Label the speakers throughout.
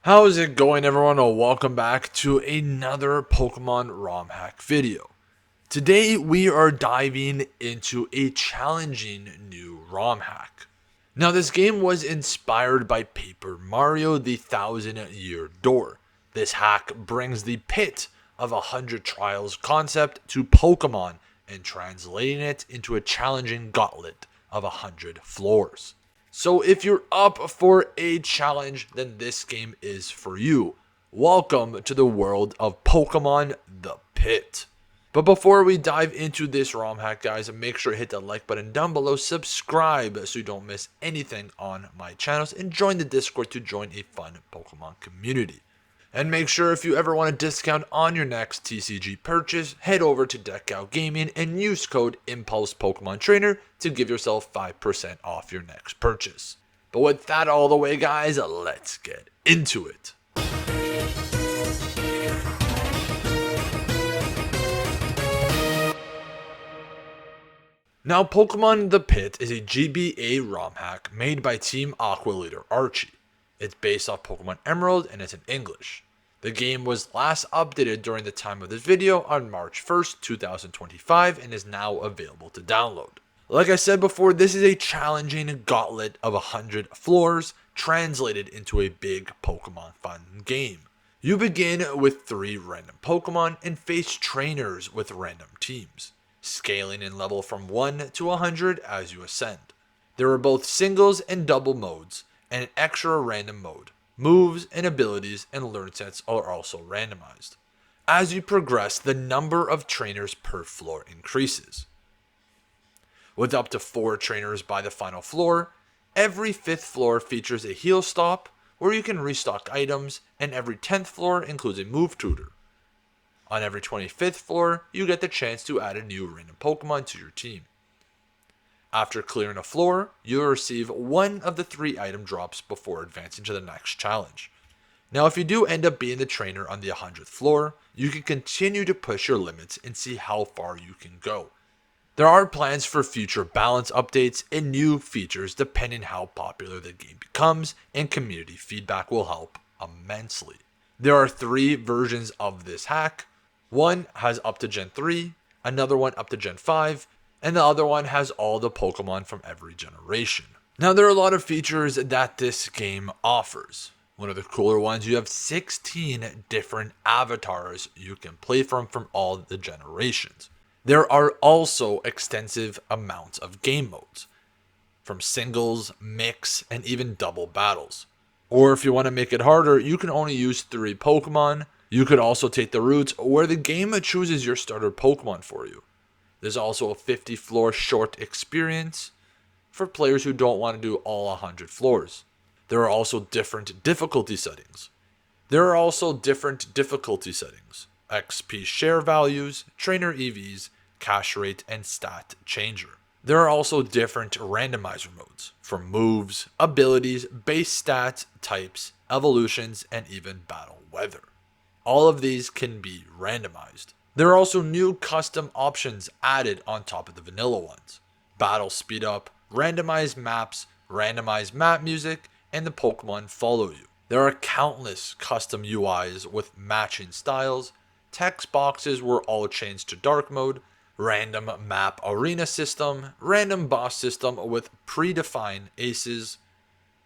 Speaker 1: How's it going, everyone? Welcome back to another Pokemon ROM hack video. Today we are diving into a challenging new ROM hack. Now, this game was inspired by Paper Mario: The Thousand-Year Door. This hack brings the pit of 100 trials concept to Pokemon and translating it into a challenging gauntlet of 100 floors. So if you're up for a challenge, then this game is for you. Welcome to the world of Pokemon The Pit. But before we dive into this ROM hack, guys, make sure to hit that like button down below, subscribe so you don't miss anything on my channels, and join the Discord to join a fun Pokemon community. And make sure, if you ever want a discount on your next TCG purchase, head over to Deckout Gaming and use code Impulse Pokemon Trainer to give yourself 5% off your next purchase. But with that all the way, guys, let's get into it. Now, Pokemon The Pit is a GBA ROM hack made by Team Aqua Leader Archie. It's based off Pokemon Emerald and it's in English. The game was last updated during the time of this video on March 1st, 2025 and is now available to download. Like I said before, this is a challenging gauntlet of 100 floors translated into a big Pokemon fun game. You begin with 3 random Pokemon and face trainers with random teams, scaling in level from 1 to 100 as you ascend. There are both singles and double modes, and an extra random mode. Moves and abilities and learn sets are also randomized. As you progress, the number of trainers per floor increases. With up to 4 trainers by the final floor, every 5th floor features a heal stop where you can restock items, and every 10th floor includes a move tutor. On every 25th floor, you get the chance to add a new random Pokemon to your team. After clearing a floor, you'll receive one of the 3 item drops before advancing to the next challenge. Now, if you do end up being the trainer on the 100th floor, you can continue to push your limits and see how far you can go. There are plans for future balance updates and new features depending how popular the game becomes, and community feedback will help immensely. There are 3 versions of this hack. One has up to Gen 3, another one up to Gen 5, and the other one has all the Pokemon from every generation. Now, there are a lot of features that this game offers. One of the cooler ones, you have 16 different avatars you can play from all the generations. There are also extensive amounts of game modes, from singles, mix, and even double battles. Or if you want to make it harder, you can only use 3 Pokemon. You could also take the route where the game chooses your starter Pokemon for you. There's also a 50 floor short experience for players who don't want to do all 100 floors. There are also different difficulty settings. XP share values, trainer EVs, cash rate, and stat changer. There are also different randomizer modes for moves, abilities, base stats, types, evolutions, and even battle weather. All of these can be randomized. There are also new custom options added on top of the vanilla ones. Battle speed up, randomized maps, randomized map music, and the Pokemon follow you. There are countless custom UIs with matching styles, text boxes were all changed to dark mode, random map arena system, random boss system with predefined aces,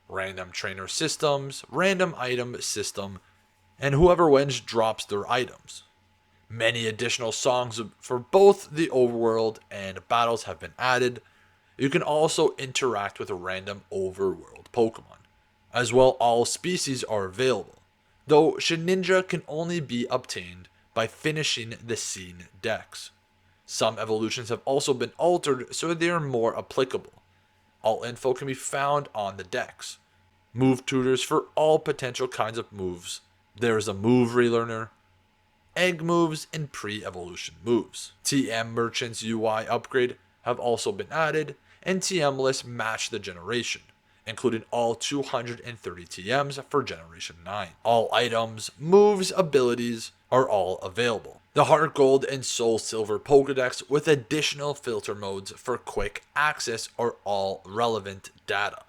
Speaker 1: random trainer systems, random item system, and whoever wins drops their items. Many additional songs for both the overworld and battles have been added. You can also interact with random overworld Pokemon. As well, all species are available, though Shedinja can only be obtained by finishing the scene decks. Some evolutions have also been altered so they are more applicable. All info can be found on the decks. Move tutors for all potential kinds of moves. There is a move relearner, egg moves, and pre-evolution moves. TM Merchants UI upgrade have also been added, and TM lists match the generation, including all 230 TMs for Generation 9. All items, moves, abilities are all available. The Heart Gold and Soul Silver Pokedex with additional filter modes for quick access are all relevant data.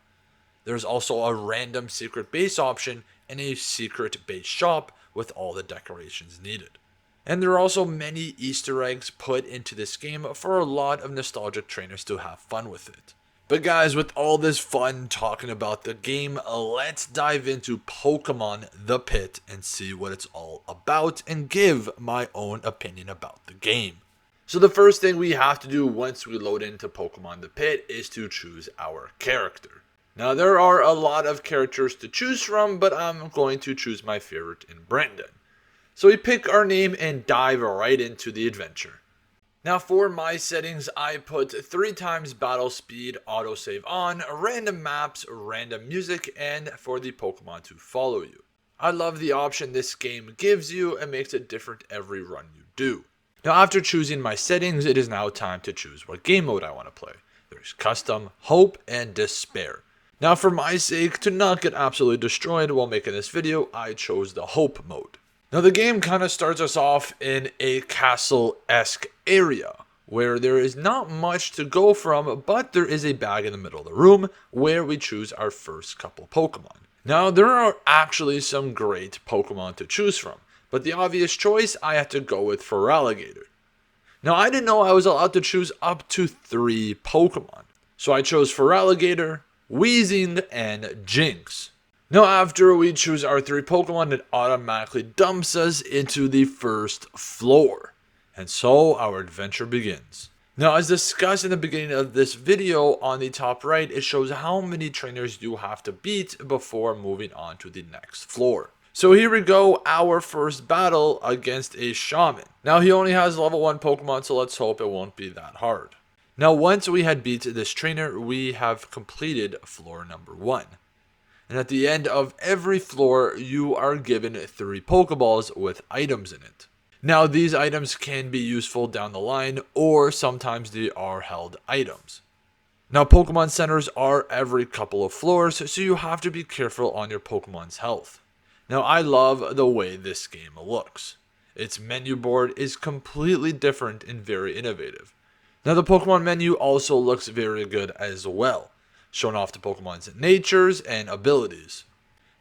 Speaker 1: There's also a random secret base option in a secret base shop with all the decorations needed. And there are also many Easter eggs put into this game for a lot of nostalgic trainers to have fun with it. But guys, with all this fun talking about the game, let's dive into Pokemon The Pit and see what it's all about and give my own opinion about the game. So the first thing we have to do once we load into Pokemon The Pit is to choose our character. Now there are a lot of characters to choose from, but I'm going to choose my favorite in Brendan. So we pick our name and dive right into the adventure. Now for my settings, I put 3 times battle speed, autosave on, random maps, random music, and for the Pokemon to follow you. I love the option this game gives you and makes it different every run you do. Now after choosing my settings, it is now time to choose what game mode I want to play. There's Custom, Hope, and Despair. Now for my sake, to not get absolutely destroyed while making this video, I chose the Hope mode. Now the game kind of starts us off in a castle-esque area where there is not much to go from, but there is a bag in the middle of the room where we choose our first couple Pokemon. Now there are actually some great Pokemon to choose from, but the obvious choice I had to go with Feraligatr. Now I didn't know I was allowed to choose up to 3 Pokemon, so I chose Feraligatr, Weezing, and Jynx. Now after we choose our 3 Pokemon, it automatically dumps us into the first floor. And so our adventure begins. Now as discussed in the beginning of this video, on the top right, it shows how many trainers you have to beat before moving on to the next floor. So here we go, our first battle against a Shaman. Now he only has level 1 Pokemon, so let's hope it won't be that hard. Now once we had beat this trainer, we have completed floor number 1. And at the end of every floor, you are given 3 Pokeballs with items in it. Now these items can be useful down the line, or sometimes they are held items. Now Pokemon centers are every couple of floors, so you have to be careful on your Pokemon's health. Now I love the way this game looks. Its menu board is completely different and very innovative. Now the Pokemon menu also looks very good as well, showing off the Pokemon's natures and abilities.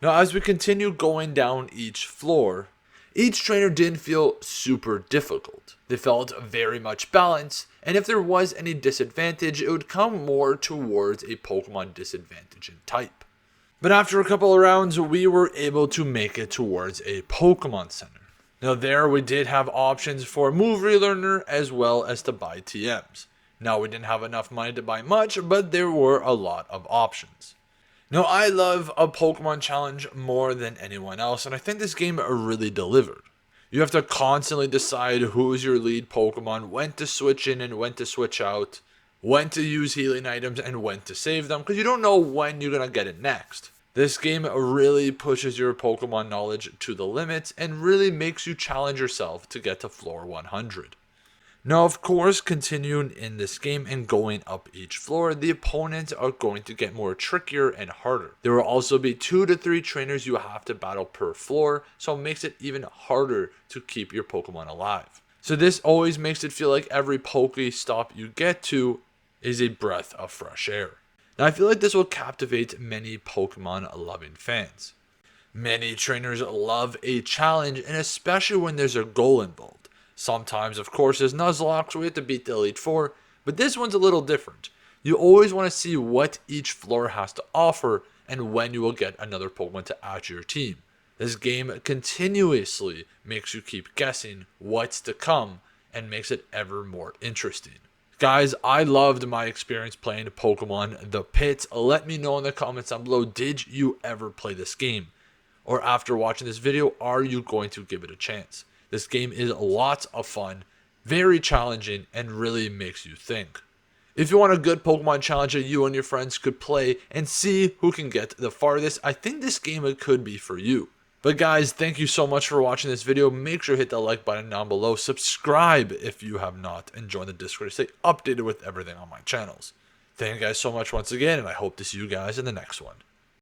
Speaker 1: Now as we continue going down each floor, each trainer didn't feel super difficult. They felt very much balanced, and if there was any disadvantage, it would come more towards a Pokemon disadvantage in type. But after a couple of rounds, we were able to make it towards a Pokemon Center. Now there we did have options for move relearner as well as to buy TMs. Now we didn't have enough money to buy much, but there were a lot of options. Now I love a Pokemon challenge more than anyone else, and I think this game really delivered. You have to constantly decide who's your lead Pokemon, when to switch in and when to switch out, when to use healing items and when to save them, because you don't know when you're going to get it next. This game really pushes your Pokemon knowledge to the limits and really makes you challenge yourself to get to floor 100. Now, of course, continuing in this game and going up each floor, the opponents are going to get more trickier and harder. There will also be 2 to 3 trainers you have to battle per floor, so it makes it even harder to keep your Pokemon alive. So this always makes it feel like every Pokestop you get to is a breath of fresh air. Now, I feel like this will captivate many Pokemon-loving fans. Many trainers love a challenge, and especially when there's a goal involved. Sometimes, of course, there's Nuzlocke, so we have to beat the Elite Four, but this one's a little different. You always want to see what each floor has to offer and when you will get another Pokemon to add to your team. This game continuously makes you keep guessing what's to come and makes it ever more interesting. Guys, I loved my experience playing Pokemon The Pit. Let me know in the comments down below, did you ever play this game? Or after watching this video, are you going to give it a chance? This game is lots of fun, very challenging, and really makes you think. If you want a good Pokemon challenge that you and your friends could play and see who can get the farthest, I think this game could be for you. But guys, thank you so much for watching this video. Make sure to hit the like button down below. Subscribe if you have not, and join the Discord to stay updated with everything on my channels. Thank you guys so much once again, and I hope to see you guys in the next one.